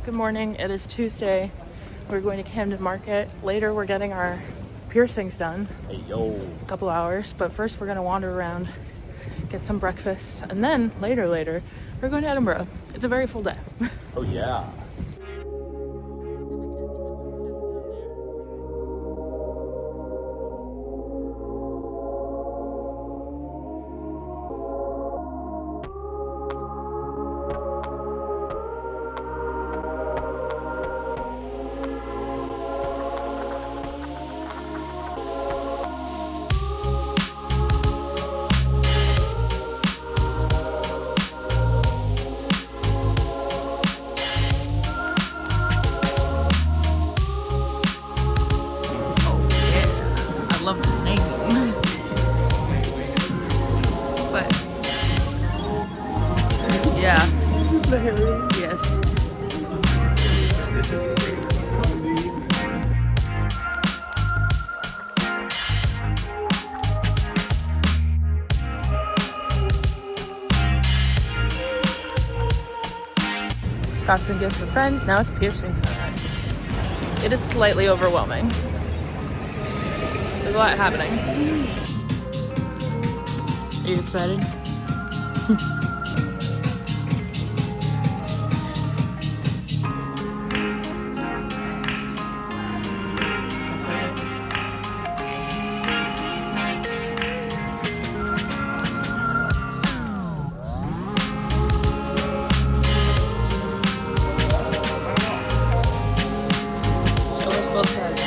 Good morning. It is Tuesday. We're going to Camden Market. Later, we're getting our piercings done. Hey, yo. A couple hours. But first, we're going to wander around, get some breakfast, and then later, we're going to Edinburgh. It's a very full day. Oh, yeah. I love the name. But yeah. Yes. Got some gifts for friends. Now it's piercing time. It is slightly overwhelming. There's a lot happening. Are you excited? Show us both sides.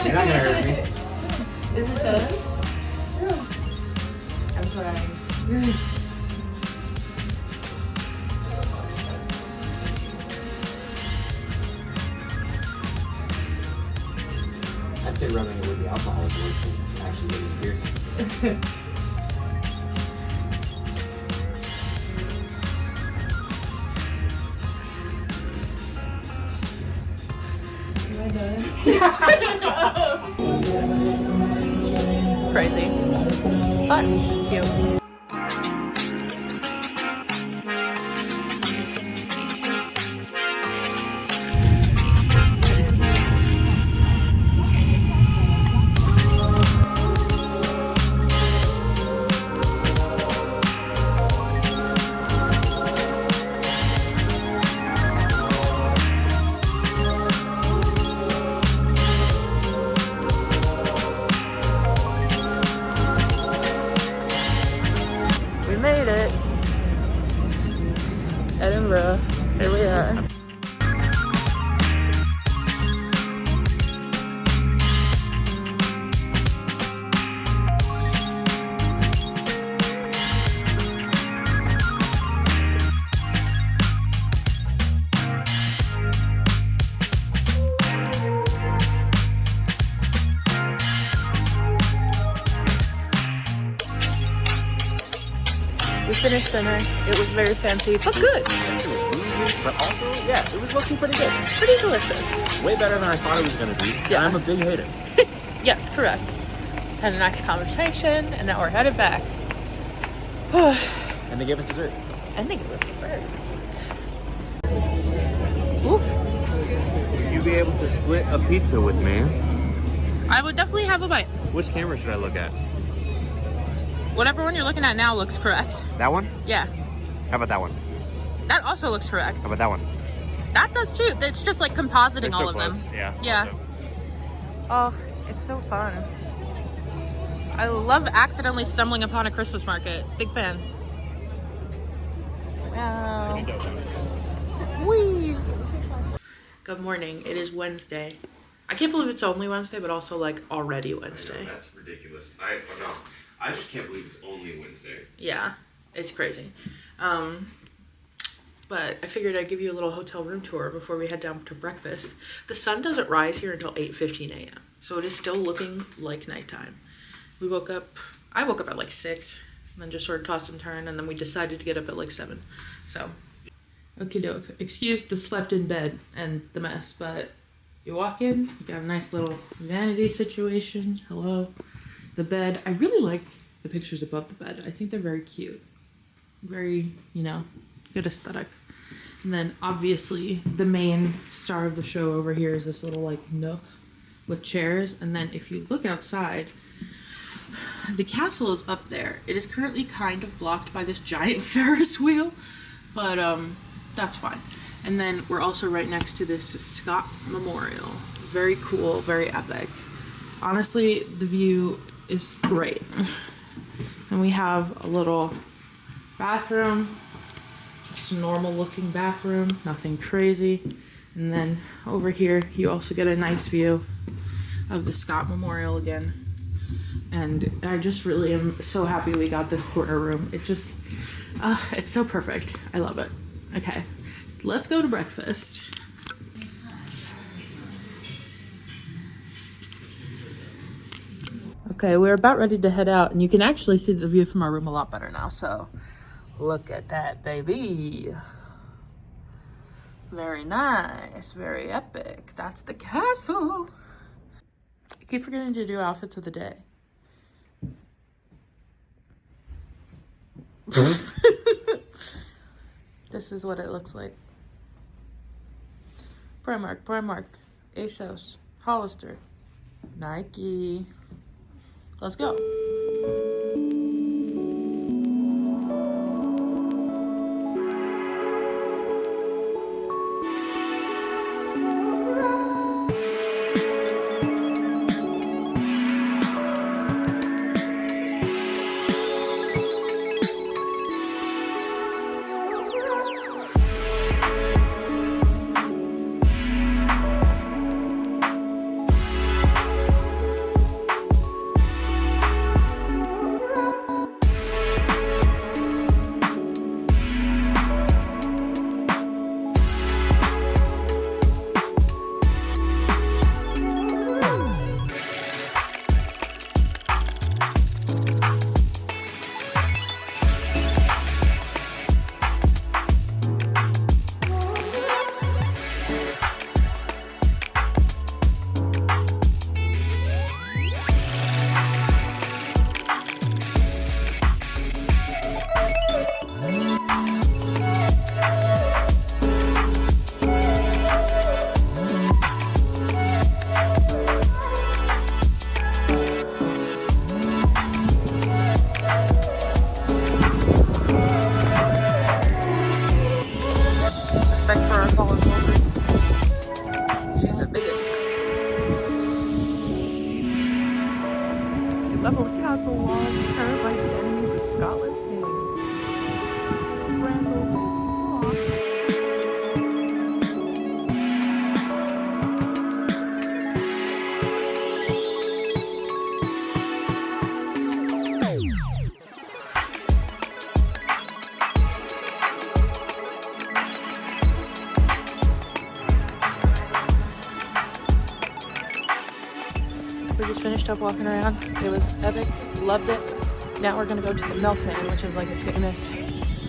You're not gonna hurt me. Is it done? I'm trying. I'd say rubbing it with the alcohol is worse than actually getting a piercing. Am I done? Crazy. Fun. Cute. We made it. Edinburgh. Here we are. We finished dinner. It was very fancy, but good. That shit was boozy, but also, yeah, it was looking pretty good. Pretty delicious. Way better than I thought it was gonna be. Yeah. And I'm a big hater. Yes, correct. Had a nice conversation, and now we're headed back. And they gave us dessert. And they gave us dessert. Ooh. Would you be able to split a pizza with me? I would definitely have a bite. Which camera should I look at? Whatever one you're looking at now looks correct. That one? Yeah. How about that one? That also looks correct. How about that one? That does too. It's just like compositing They're all so of close. them. Yeah. Yeah. Also. Oh, it's so fun. I love accidentally stumbling upon a Christmas market. Big fan. Wow. Whee! Good morning. It is Wednesday. I can't believe it's only Wednesday, but also like already Wednesday. I know, that's ridiculous. I just can't believe it's only Wednesday. Yeah, it's crazy. But I figured I'd give you a little hotel room tour before we head down to breakfast. The sun doesn't rise here until 8:15 a.m. So it is still looking like nighttime. I woke up at like 6, and then just sort of tossed and turned, and then we decided to get up at like 7. So, okie doke. Excuse the slept in bed and the mess, but You walk in, you got a nice little vanity situation. Hello. The bed. I really like the pictures above the bed. I think they're very cute. Very, you know, good aesthetic. And then obviously the main star of the show over here is this little like nook with chairs. And then if you look outside, the castle is up there. It is currently kind of blocked by this giant Ferris wheel, but that's fine. And then we're also right next to this Scott Memorial. Very cool, very epic. Honestly, the view is great. And we have a little bathroom, just a normal looking bathroom, nothing crazy. And then over here, you also get a nice view of the Scott Memorial again. And I just really am so happy we got this corner room. It just, it's so perfect. I love it. Okay, let's go to breakfast. Okay, we're about ready to head out, and you can actually see the view from our room a lot better now, so look at that, baby. Very nice, very epic. That's the castle. I keep forgetting to do outfits of the day. This is what it looks like. Primark, ASOS, Hollister, Nike. Let's go. Castle walls carved like the enemies of Scotland's kings. Grand old We just finished up walking around. It was epic. Loved it. Now we're gonna go to the Milkman, which is like a famous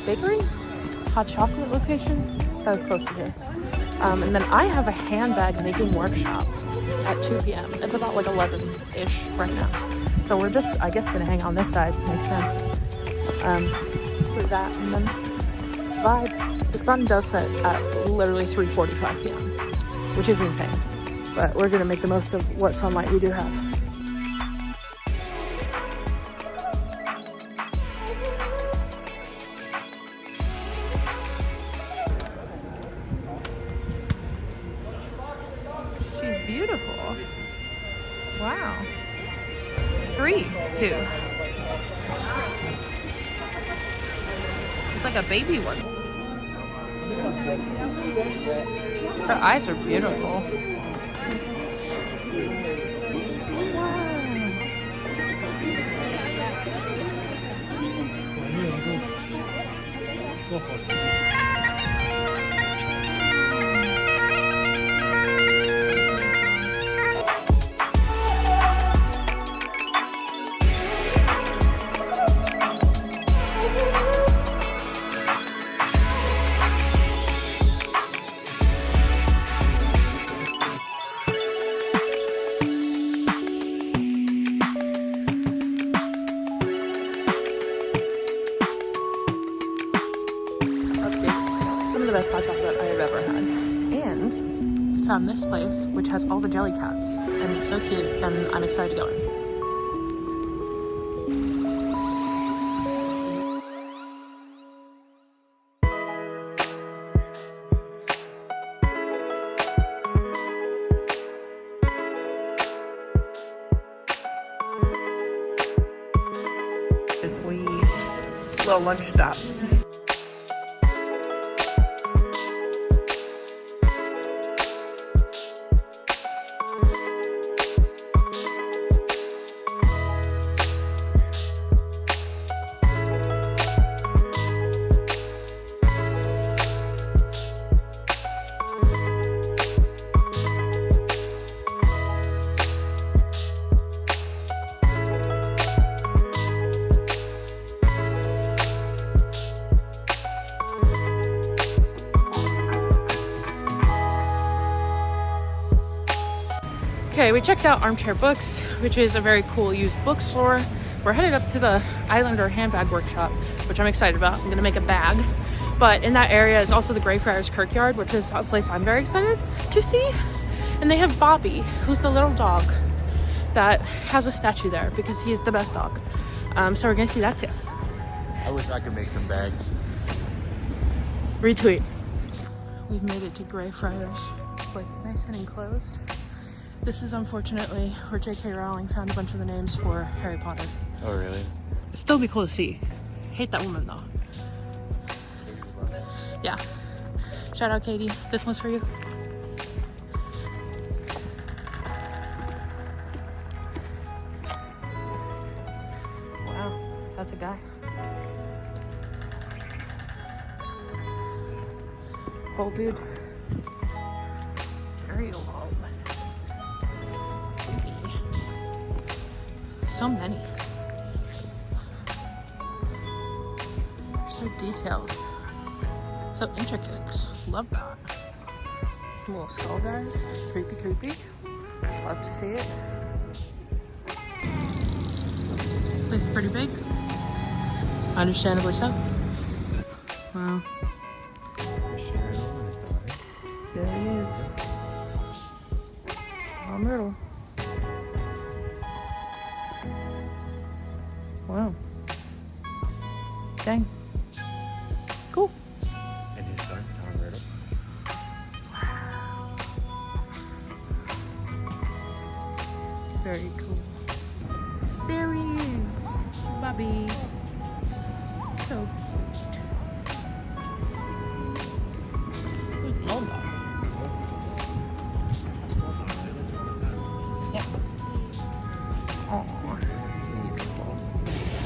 bakery, hot chocolate location that is close to here. And then I have a handbag making workshop at 2 p.m. It's about like 11-ish right now. So we're just, I guess, gonna hang on this side. Makes sense. For that, and then vibe. The sun does set at literally 3:45 p.m., which is insane. But we're gonna make the most of what sunlight we do have. She's beautiful. Wow. 3, 2. It's like a baby one. Her eyes are beautiful. the best hot chocolate I have ever had. And found this place, which has all the jelly cats. And it's so cute, and I'm excited to go in. Little lunch stop. Okay, we checked out Armchair Books, which is a very cool used bookstore. We're headed up to the Islander Handbag Workshop, which I'm excited about. I'm gonna make a bag. But in that area is also the Greyfriars Kirkyard, which is a place I'm very excited to see. And they have Bobby, who's the little dog that has a statue there because he's the best dog. So we're gonna see that too. I wish I could make some bags. Retweet. We've made it to Greyfriars. It's like nice and enclosed. This is unfortunately where J.K. Rowling found a bunch of the names for Harry Potter. Oh, really? It'd still be cool to see. Hate that woman though. Yeah. Shout out Katie. This one's for you. Wow, that's a guy. Old dude. Very old. So many. They're so detailed. So intricate. Love that. Some little skull guys. Creepy, creepy. Love to see it. This is pretty big. Understandably so. Wow. There he is. Tom Riddle. Wow. Dang. Cool. And his son, Tom Riddle. Wow. Very cool. There he is. Bobby. So cute. Who's the old dog? Yeah. Oh.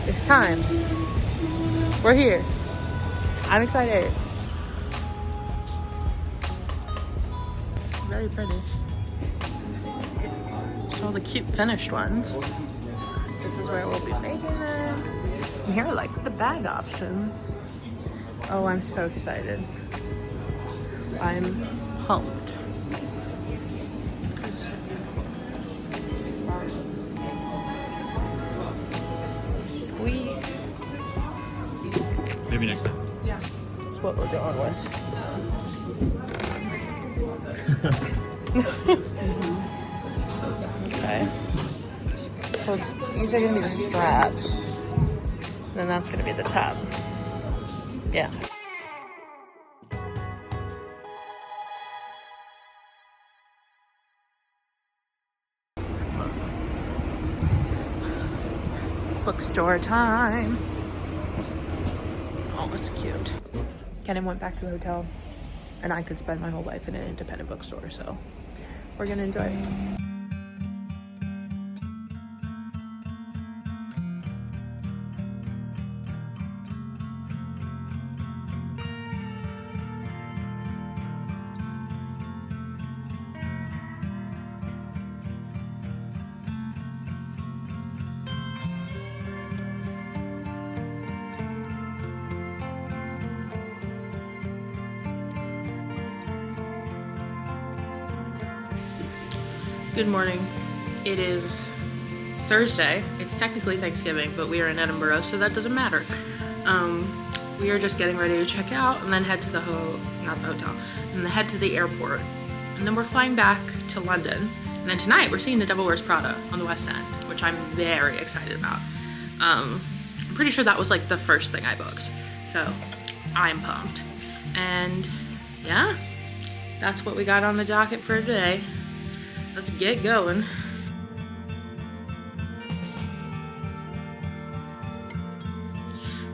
It's time. We're here. I'm excited. Very pretty. So all the cute finished ones. This is where we'll be making them. And here are like the bag options. Oh, I'm so excited. I'm pumped. Maybe next time. Yeah. That's what we're going with. Okay. So these are gonna be the straps. And then that's gonna be the top. Yeah. Bookstore time. Oh, it's cute. Kenan went back to the hotel, and I could spend my whole life in an independent bookstore, so we're gonna enjoy it. Good morning. It is Thursday. It's technically Thanksgiving, but we are in Edinburgh, so that doesn't matter. we are just getting ready to check out and then head to the not the hotel, and then head to the airport. And then we're flying back to London. And then tonight we're seeing The Devil Wears Prada on the West End, which I'm very excited about. I'm pretty sure that was like the first thing I booked. So I'm pumped. And yeah, that's what we got on the docket for today. Let's get going.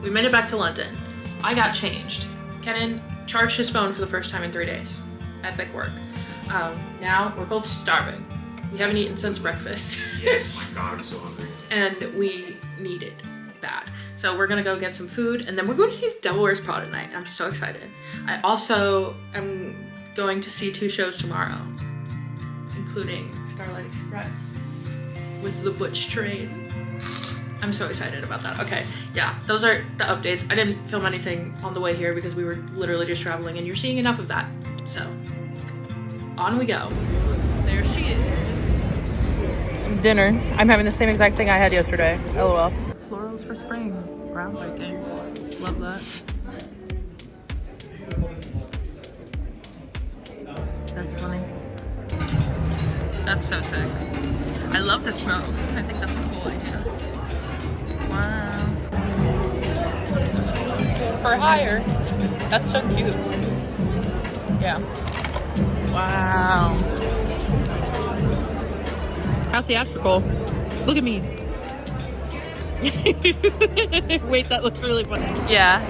We made it back to London. I got changed. Kenan charged his phone for the first time in 3 days. Epic work. Now we're both starving. We haven't eaten since breakfast. Yes, my God, I'm so hungry. And we need it bad. So we're gonna go get some food, and then we're going to see The Devil Wears Prada tonight. I'm so excited. I also am going to see 2 shows tomorrow, including Starlight Express with the Butch Train. I'm so excited about that. Okay, yeah, those are the updates. I didn't film anything on the way here because we were literally just traveling, and you're seeing enough of that. So, on we go. There she is. Dinner. I'm having the same exact thing I had yesterday. LOL. Florals for spring. Groundbreaking. Love that. That's funny. That's so sick. I love the smoke. I think that's a cool idea. Wow. For hire. That's so cute. Yeah. Wow. How theatrical. Look at me. Wait, that looks really funny. Yeah.